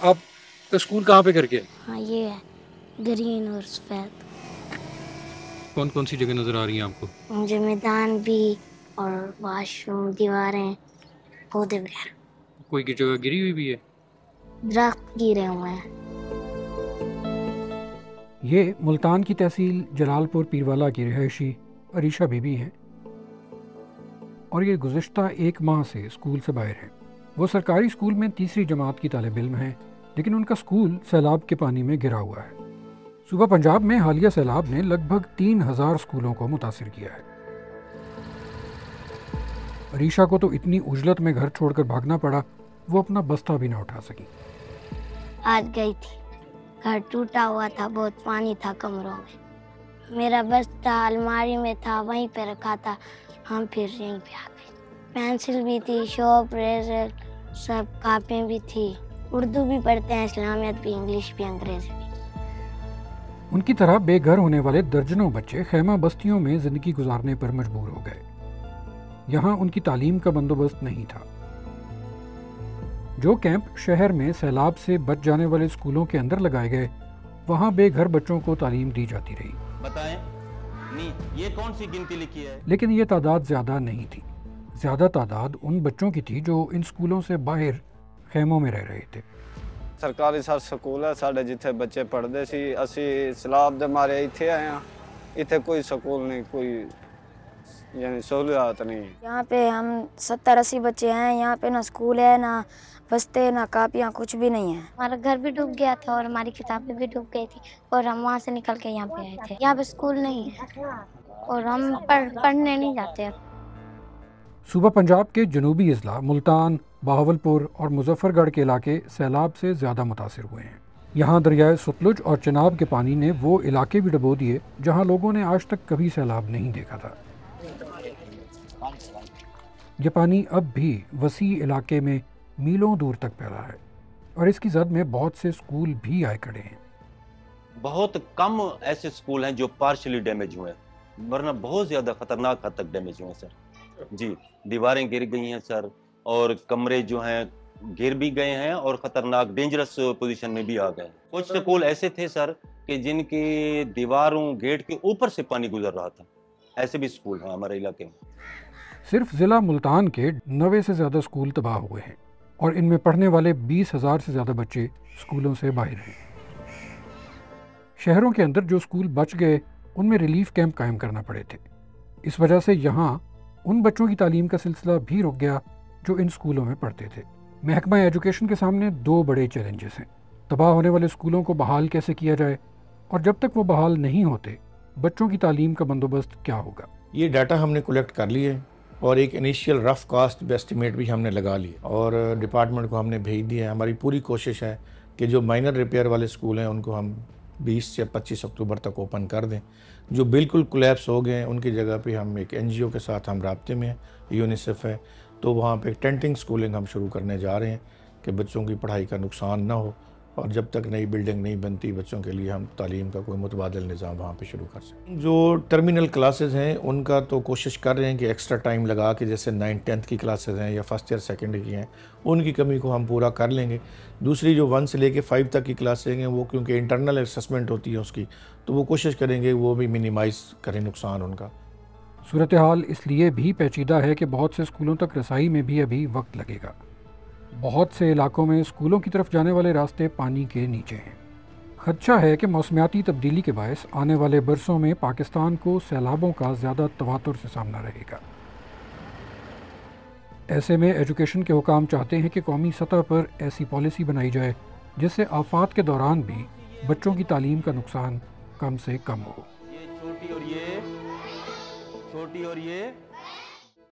آپ کا اسکول کہاں پہ کر کے؟ ہاں یہ ہے گرین اور سفید. کون کون سی جگہ نظر آ رہی ہیں آپ کو؟ مجھے میدان بھی اور واش روم، دیواریں، پودے وغیرہ. کوئی کی جگہ گری ہوئی بھی ہے؟ درخت گرے ہوئے ہیں. یہ ملتان کی تحصیل جلال پور پیروالا کی رہائشی عریشہ بی بی ہیں اور یہ گزشتہ 1 ماہ سے اسکول سے باہر ہیں. وہ سرکاری اسکول میں تیسری جماعت کی طالب علم ہیں، لیکن ان کا اسکول سیلاب کے پانی میں گرا ہوا ہے. صوبہ پنجاب میں حالیہ سیلاب نے لگ بھگ 3000 اسکولوں کو متاثر کیا ہے. عریشہ کو تو اتنی عجلت میں گھر چھوڑ کر بھاگنا پڑا وہ اپنا بستہ بھی نہ اٹھا سکی. آج گئی تھی، گھر ٹوٹا ہوا تھا، بہت پانی تھا کمروں میں. میرا بستہ الماری میں تھا، وہیں پہ رکھا تھا. ہم پھر یہیں پہ آ گئے. پینسل بھی تھی، شارپ، ریزر، سب کاپیاں بھی تھی. اردو بھی پڑھتے ہیں، اسلامیت بھی، انگلش بھی، انگریزی بھی. ان کی طرح بے گھر ہونے والے درجنوں بچے خیمہ بستیوں میں زندگی گزارنے پر مجبور ہو گئے. یہاں ان کی تعلیم کا بندوبست نہیں تھا. جو کیمپ شہر میں سیلاب سے بچ جانے والے اسکولوں کے اندر لگائے گئے، وہاں بے گھر بچوں کو تعلیم دی جاتی رہی. بتائیں نہیں یہ کون سی گنتی لکھی ہے؟ لیکن یہ تعداد زیادہ نہیں تھی. زیادہ تعداد ان بچوں کی تھی جو ان اسکولوں سے باہر خیموں میں رہ رہے تھے. ਸਰਕਾਰੀ ਸਕੂਲ ਹੈ ਸਾਡੇ ਜਿੱਥੇ ਬੱਚੇ ਪੜ੍ਹਦੇ ਸੀ. ਅਸੀਂ ਸਲਾਬ ਦੇ ਮਾਰੇ ਇੱਥੇ ਆਏ ਹਾਂ. ਇੱਥੇ ਕੋਈ ਸਕੂਲ ਨਹੀਂ, ਕੋਈ یعنی سہولیات نہیں. یہاں پہ ہم 70-80 بچے ہیں. یہاں پہ نہ اسکول ہے، نہ بستے، نہ کاپیاں، کچھ بھی نہیں ہے. ہمارا گھر بھی ڈوب گیا تھا اور ہماری کتابیں بھی ڈوب گئی تھی اور ہم وہاں سے نکل کے یہاں پہ آئے تھے. یہاں پہ اسکول نہیں ہے اور ہم پڑھنے نہیں جاتے. صوبہ پنجاب کے جنوبی اضلاع ملتان، بہاولپور اور مظفر گڑھ کے علاقے سیلاب سے زیادہ متاثر ہوئے ہیں. یہاں دریائے ستلج اور چناب کے پانی نے وہ علاقے بھی ڈبو دیے جہاں لوگوں نے آج تک کبھی سیلاب نہیں دیکھا تھا. یہ پانی اب بھی وسیع علاقے میں میلوں دور تک پھیلا ہے اور اس کی زد میں بہت سے اسکول بھی آئے کھڑے ہیں. بہت کم ایسے اسکول ہیں جو پارشلی ڈیمیج ہوئے ہیں، ورنہ بہت زیادہ خطرناک حد تک ڈیمیج ہوئے ہیں سر. جی دیواریں گر گئی ہیں سر، اور کمرے جو ہیں گر بھی گئے ہیں اور خطرناک ڈینجرس پوزیشن میں بھی آ گئے ہیں. کچھ اسکول ایسے تھے سر کہ جن کی دیواروں گیٹ کے اوپر سے پانی گزر رہا تھا. ایسے بھی اسکول ہیں ہمارے علاقے میں. صرف ضلع ملتان کے 90 سے زیادہ اسکول تباہ ہوئے ہیں اور ان میں پڑھنے والے 20,000 سے زیادہ بچے اسکولوں سے باہر ہیں. شہروں کے اندر جو اسکول بچ گئے ان میں ریلیف کیمپ قائم کرنا پڑے تھے. اس وجہ سے یہاں ان بچوں کی تعلیم کا سلسلہ بھی رک گیا جو ان اسکولوں میں پڑھتے تھے. محکمہ ایجوکیشن کے سامنے 2 بڑے چیلنجز ہیں. تباہ ہونے والے اسکولوں کو بحال کیسے کیا جائے، اور جب تک وہ بحال نہیں ہوتے بچوں کی تعلیم کا بندوبست کیا ہوگا. یہ ڈیٹا ہم نے کلیکٹ کر لیے اور ایک انیشیل رف کاسٹ ایسٹیمیٹ بھی ہم نے لگا لی اور ڈپارٹمنٹ کو ہم نے بھیج دیا ہے. ہماری پوری کوشش ہے کہ جو مائنر ریپیئر والے اسکول ہیں ان کو ہم 20 یا 25 اکتوبر تک اوپن کر دیں. جو بالکل کولیپس ہو گئے ہیں ان کی جگہ پہ ہم ایک NGO کے ساتھ ہم رابطے میں ہیں، یونیسیف ہے، تو وہاں پہ ٹینٹنگ اسکولنگ ہم شروع کرنے جا رہے ہیں کہ بچوں کی پڑھائی کا نقصان نہ ہو، اور جب تک نئی بلڈنگ نہیں بنتی بچوں کے لیے ہم تعلیم کا کوئی متبادل نظام وہاں پہ شروع کر سکیں. جو ٹرمینل کلاسز ہیں ان کا تو کوشش کر رہے ہیں کہ ایکسٹرا ٹائم لگا کے، جیسے 9th-10th کی کلاسز ہیں یا فرسٹ ایئر سیکنڈ کی ہیں، ان کی کمی کو ہم پورا کر لیں گے. دوسری جو 1 سے لے کے 5 تک کی کلاسیں ہیں وہ کیونکہ انٹرنل اسسمنٹ ہوتی ہے اس کی، تو وہ کوشش کریں گے وہ بھی منیمائز کریں نقصان ان کا. صورتحال اس لیے بھی پیچیدہ ہے کہ بہت سے اسکولوں تک رسائی میں بھی ابھی وقت لگے گا. بہت سے علاقوں میں اسکولوں کی طرف جانے والے راستے پانی کے نیچے ہیں. خدشہ ہے کہ موسمیاتی تبدیلی کے باعث آنے والے برسوں میں پاکستان کو سیلابوں کا زیادہ تواتر سے سامنا رہے گا. ایسے میں ایجوکیشن کے حکام چاہتے ہیں کہ قومی سطح پر ایسی پالیسی بنائی جائے جس سے آفات کے دوران بھی بچوں کی تعلیم کا نقصان کم سے کم ہو. یہ چھوٹی اور یہ